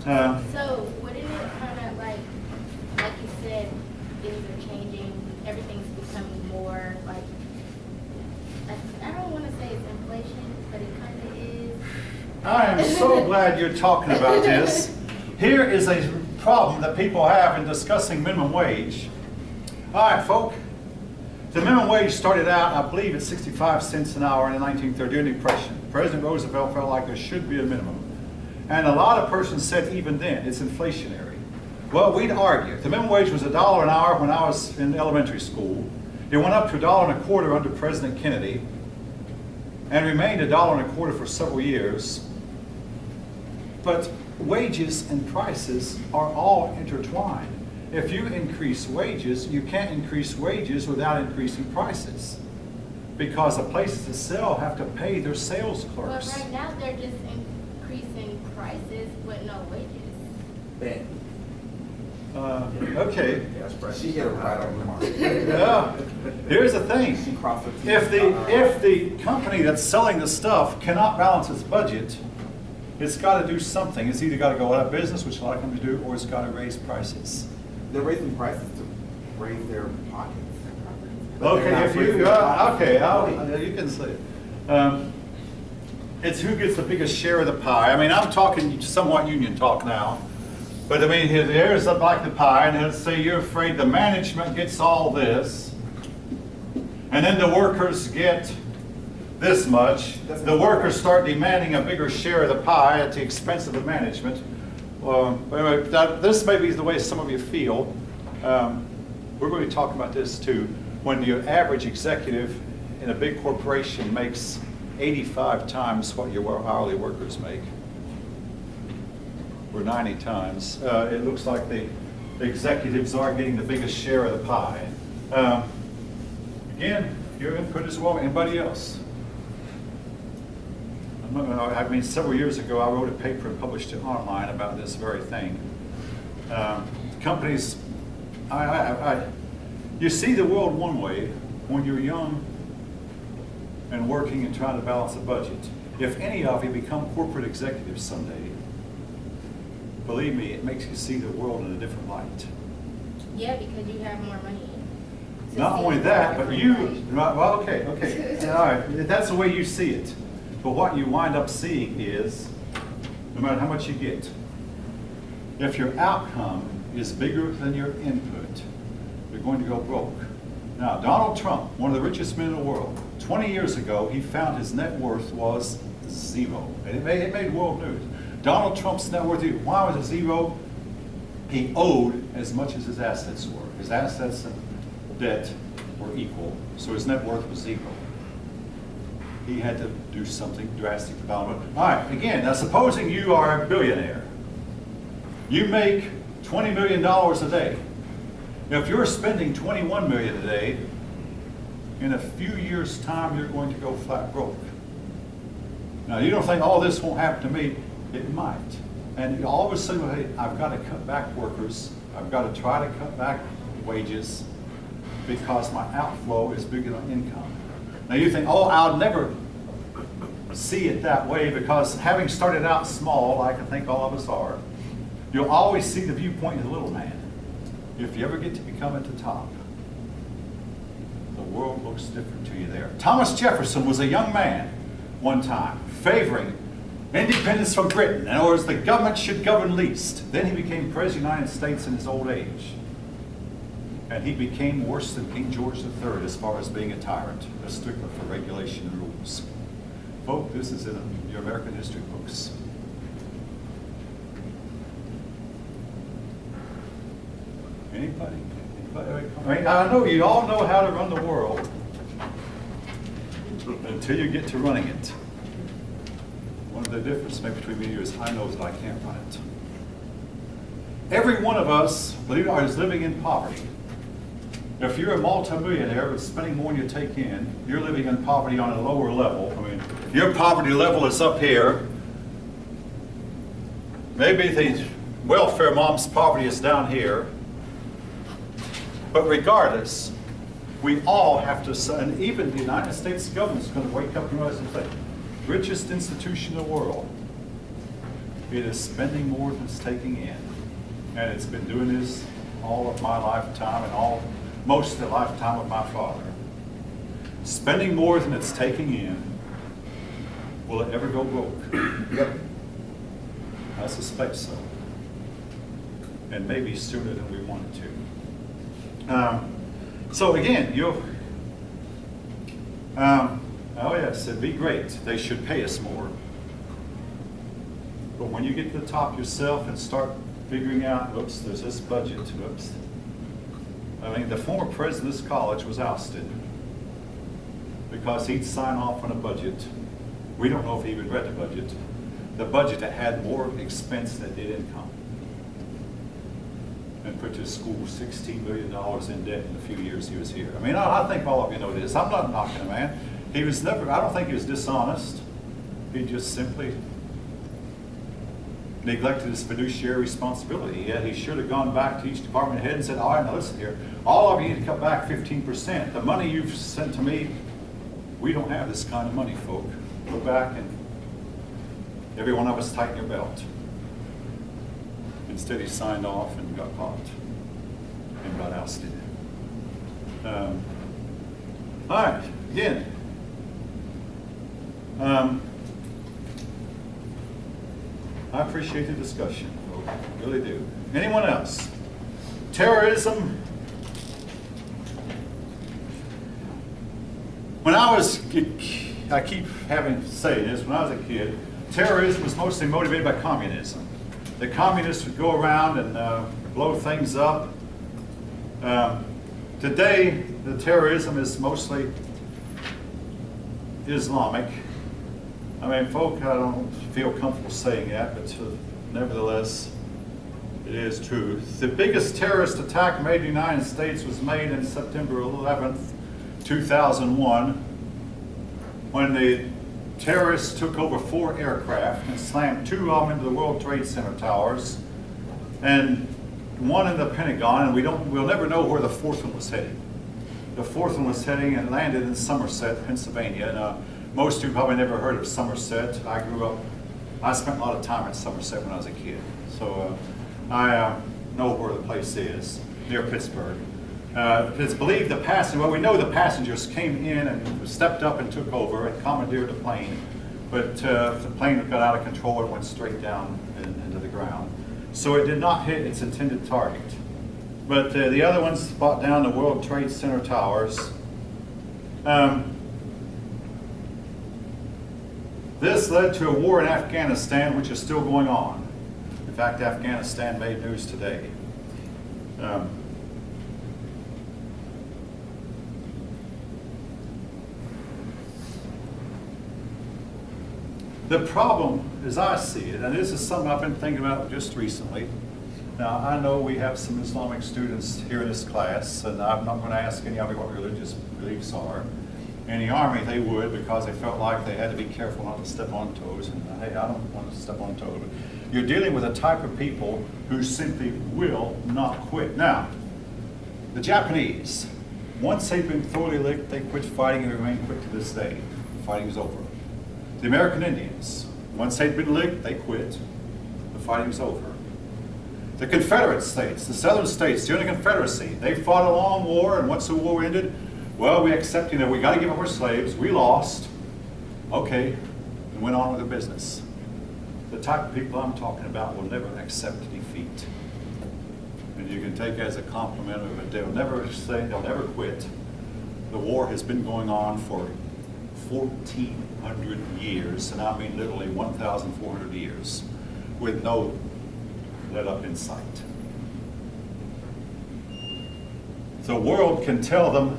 So wouldn't it kind of like you said, things are changing, everything's becoming more like, I don't want to say it's inflation, but it kind of is. I am so glad you're talking about this. Here is a problem that people have in discussing minimum wage. All right, folk. The minimum wage started out, I believe, at 65 cents an hour in the 1930s, during the Depression. President Roosevelt felt like there should be a minimum. And a lot of persons said even then, it's inflationary. Well, we'd argue. The minimum wage was $1 an hour when I was in elementary school. It went up to $1.25 under President Kennedy and remained $1.25 for several years. But wages and prices are all intertwined. If you increase wages, you can't increase wages without increasing prices, because the places that sell have to pay their sales clerks. But right now they're just increasing prices with no wages. Ben. Okay. She hit it right on the mark. Yeah. Here's the thing. She crossed her T's. If the company that's selling the stuff cannot balance its budget, it's got to do something. It's either got to go out of business, which a lot of companies do, or it's got to raise prices. They're raising prices to raise their pockets. But they're Okay, not if you, raising their pockets. okay, you can say it. It's who gets the biggest share of the pie. I mean, I'm talking somewhat union talk now. But I mean, here's like the pie, and let's say you're afraid the management gets all this, and then the workers get this much. The workers start demanding a bigger share of the pie at the expense of the management. This may be the way some of you feel. We're going to be talking about this too. When your average executive in a big corporation makes 85 times what your hourly workers make, or 90 times, it looks like the executives are getting the biggest share of the pie. Again, your input as well. Anybody else? I mean, several years ago, I wrote a paper and published it online about this very thing. Companies, you see the world one way when you're young and working and trying to balance a budget. If any of you become corporate executives someday, believe me, it makes you see the world in a different light. Yeah, because you have more money. to Not see only it that, but you, differently. well, okay, all right, that's the way you see it. But what you wind up seeing is, no matter how much you get, if your outcome is bigger than your input, you're going to go broke. Now, Donald Trump, one of the richest men in the world, 20 years ago, he found his net worth was zero. And it made world news. Donald Trump's net worth, why was it zero? He owed as much as his assets were. His assets and debt were equal, so his net worth was zero. He had to do something drastic about it. All right, again, now supposing you are a billionaire. You make $20 million a day. If you're spending $21 million a day, in a few years' time, you're going to go flat broke. Now, you don't think, oh, this won't happen to me. It might. And all of a sudden, hey, I've got to cut back workers. I've got to try to cut back wages because my outflow is bigger than income. Now you think, oh, I'll never see it that way, because having started out small, like I think all of us are, you'll always see the viewpoint of the little man. If you ever get to become at the top, the world looks different to you there. Thomas Jefferson was a young man one time, favoring independence from Britain. In other words, the government should govern least. Then he became president of the United States in his old age. And he became worse than King George III as far as being a tyrant, a stickler for regulation and rules. Folks, this is in your American history books. Anybody? I mean, I know you all know how to run the world until you get to running it. One of the differences maybe between me and you is I know that I can't run it. Every one of us, believe it or not, is living in poverty. If you're a multimillionaire but spending more than you take in, you're living in poverty on a lower level. I mean, your poverty level is up here. Maybe the welfare mom's poverty is down here. But regardless, we all have to, and even the United States government is going to wake up and realize and say, richest institution in the world. It is spending more than it's taking in. And it's been doing this all of my lifetime and most of the lifetime of my father. Spending more than it's taking in. Will it ever go broke? Yep. I suspect so. And maybe sooner than we wanted to. So again, oh yes, it'd be great. They should pay us more. But when you get to the top yourself and start figuring out, oops, there's this budget, oops. I mean, the former president of this college was ousted because he'd sign off on a budget. We don't know if he even read the budget. The budget that had more expense than it did income. And put his school $16 million in debt in the few years he was here. I mean, I think all of you know this. I'm not knocking the man. He was never, I don't think he was dishonest. He just simply neglected his fiduciary responsibility. Yeah, he should have gone back to each department head and said, all right, now listen here, all of you need to cut back 15%. The money you've sent to me, we don't have this kind of money, folk. Go back and every one of us tighten your belt. Instead, he signed off and got caught and got ousted. All right, again. I appreciate the discussion, folks. I really do. Anyone else? Terrorism. When I keep having to say this, when I was a kid, terrorism was mostly motivated by communism. The communists would go around and blow things up. Today, the terrorism is mostly Islamic. I mean, folk, I don't feel comfortable saying that, but nevertheless, it is true. The biggest terrorist attack made in the United States was made in September 11th, 2001, when the terrorists took over 4 aircraft and slammed 2 of them into the World Trade Center towers, and 1 in the Pentagon, and we'll never know where the 4th one was heading. The 4th one was heading and landed in Somerset, Pennsylvania. And, most of you probably never heard of Somerset. I spent a lot of time in Somerset when I was a kid. So I know where the place is, near Pittsburgh. It's believed we know the passengers came in and stepped up and took over and commandeered the plane. But the plane got out of control and went straight down into the ground. So it did not hit its intended target. But the other ones brought down the World Trade Center towers. This led to a war in Afghanistan, which is still going on. In fact, Afghanistan made news today. The problem, as I see it, and this is something I've been thinking about just recently. Now, I know we have some Islamic students here in this class, and I'm not going to ask any of you what religious beliefs are. In the Army, they would, because they felt like they had to be careful not to step on toes. And hey, I don't want to step on toes. But you're dealing with a type of people who simply will not quit. Now, the Japanese, once they've been thoroughly licked, they quit fighting and remain quit to this day. Fighting is over. The American Indians, once they'd been licked, they quit. The fighting's over. The Confederate states, the southern states during the Confederacy, they fought a long war, and once the war ended, well, we accept, we got to give up our slaves. We lost. Okay, and went on with the business. The type of people I'm talking about will never accept defeat. And you can take it as a compliment of it. They'll never quit. The war has been going on for 1,400 years, and I mean literally 1,400 years, with no let up in sight. The world can tell them,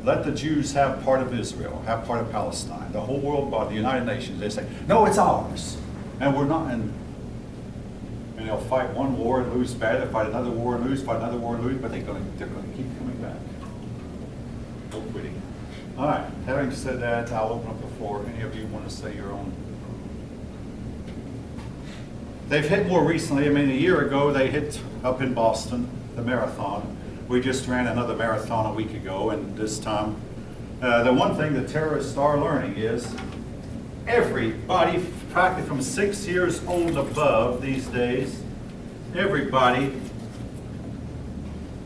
let the Jews have part of Israel, have part of Palestine. The whole world, by the United Nations, they say, no, it's ours. And we're not, and they'll fight one war and lose bad, they'll fight another war and lose, fight another war and lose, but they're going to keep coming back. No quitting. All right, having said that, I'll open up the floor. Any of you want to say your own? They've hit more recently. I mean, a year ago, they hit up in Boston, the marathon. We just ran another marathon a week ago, and this time, the one thing the terrorists are learning is everybody practically from 6 years old above these days, everybody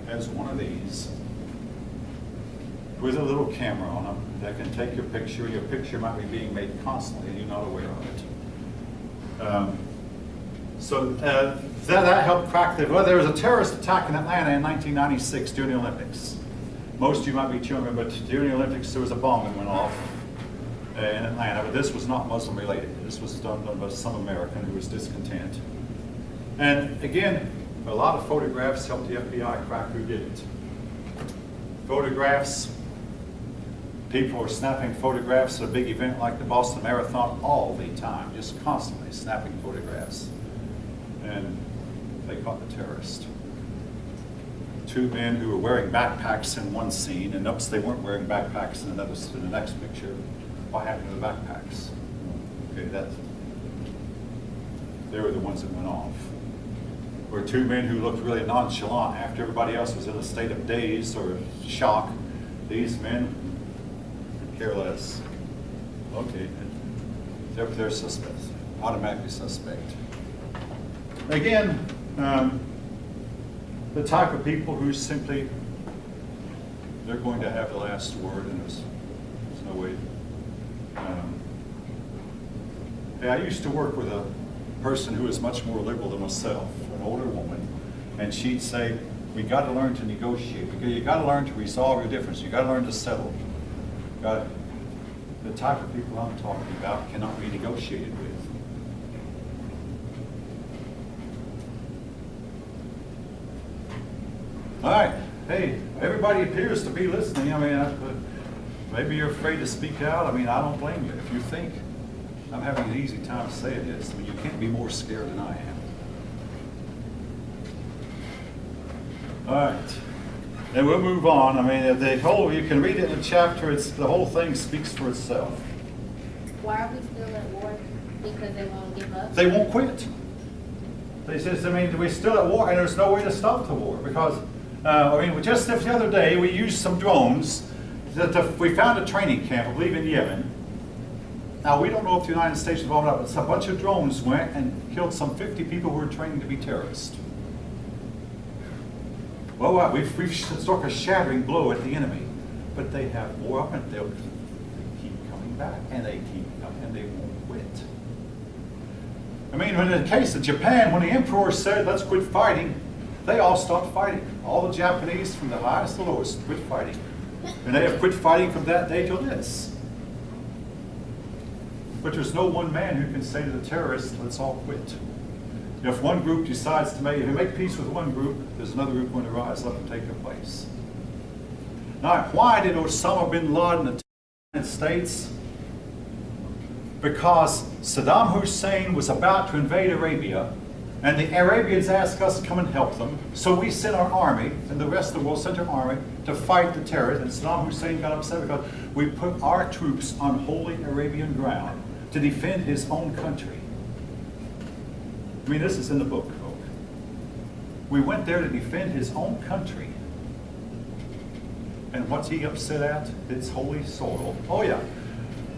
has one of these with a little camera on them that can take your picture. Your picture might be being made constantly and you're not aware of it. That helped crack the, well, there was a terrorist attack in Atlanta in 1996 during the Olympics. Most of you might be too young, but during the Olympics there was a bomb that went off in Atlanta, but this was not Muslim related. This was done by some American who was discontent. And again, a lot of photographs helped the FBI crack who did it. Photographs, people are snapping photographs of a big event like the Boston Marathon all the time, just constantly snapping photographs. And they caught the terrorist. 2 men who were wearing backpacks in one scene, and notice they weren't wearing backpacks in the next picture. What happened to the backpacks? Okay, they were the ones that went off. Or 2 men who looked really nonchalant after everybody else was in a state of daze or shock. These men, careless. Okay, they're suspects, automatically suspect. Again, the type of people who simply, they're going to have the last word, and there's no way. I used to work with a person who was much more liberal than myself, an older woman, and she'd say, we got to learn to negotiate, because you got to learn to resolve your difference, you got to learn to settle. The type of people I'm talking about cannot be negotiated with. All right, hey, everybody appears to be listening. I mean, maybe you're afraid to speak out. I mean, I don't blame you. If you think I'm having an easy time saying this, I mean, you can't be more scared than I am. All right, and we'll move on. I mean, the whole, you can read it in a chapter. The whole thing speaks for itself. Why are we still at war? Because they won't give up? They won't quit. They says, I mean, we're still at war, and there's no way to stop the war, because I mean, just the other day, we used some drones. We found a training camp, I believe, in Yemen. Now, we don't know if the United States is involved or not, but a bunch of drones went and killed some 50 people who were training to be terrorists. Well, we've struck a shattering blow at the enemy, but they have more up, and they'll keep coming back, and they keep coming, and they won't quit. I mean, in the case of Japan, when the emperor said, let's quit fighting, they all stopped fighting. All the Japanese, from the highest to the lowest, quit fighting. And they have quit fighting from that day till this. But there's no one man who can say to the terrorists, let's all quit. If one group decides to make, if you make peace with one group, there's another group going to rise up and take their place. Now, why did Osama bin Laden attack the United States? Because Saddam Hussein was about to invade Arabia, and the Arabians asked us to come and help them. So we sent our army, and the rest of the world sent our army to fight the terrorists. And Saddam Hussein got upset because we put our troops on holy Arabian ground to defend his own country. I mean, this is in the book, folks. We went there to defend his own country. And what's he upset at? It's holy soil. Oh yeah,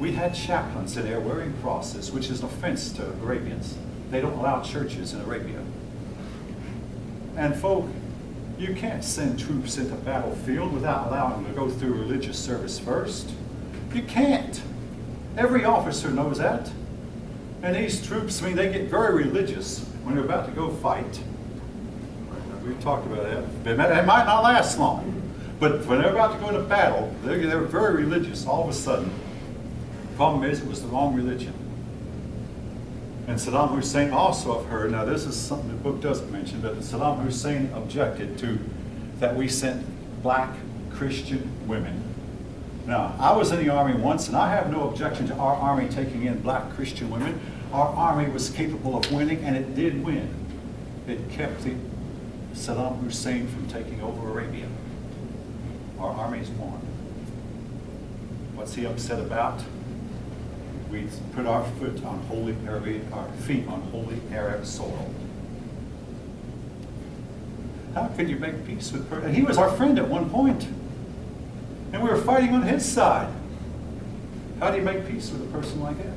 we had chaplains in there wearing crosses, which is an offense to Arabians. They don't allow churches in Arabia. And folk, you can't send troops into battlefield without allowing them to go through religious service first. You can't. Every officer knows that. And these troops, I mean, they get very religious when they're about to go fight. We've talked about that. It might not last long. But when they're about to go into battle, they're very religious all of a sudden. The problem is it was the wrong religion. And Saddam Hussein also, I've heard, now this is something the book doesn't mention, but Saddam Hussein objected to that we sent black Christian women. Now, I was in the army once, and I have no objection to our army taking in black Christian women. Our army was capable of winning, and it did win. It kept Saddam Hussein from taking over Arabia. Our armies won. What's he upset about? We put our foot on holy Arabia, our feet on holy Arab soil. How can you make peace with person? And he was our friend at one point, and we were fighting on his side. How do you make peace with a person like that?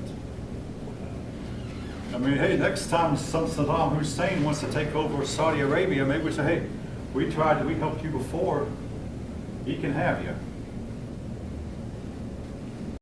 mean, hey, next time some Saddam Hussein wants to take over Saudi Arabia, maybe we say, hey, we helped you before, he can have you.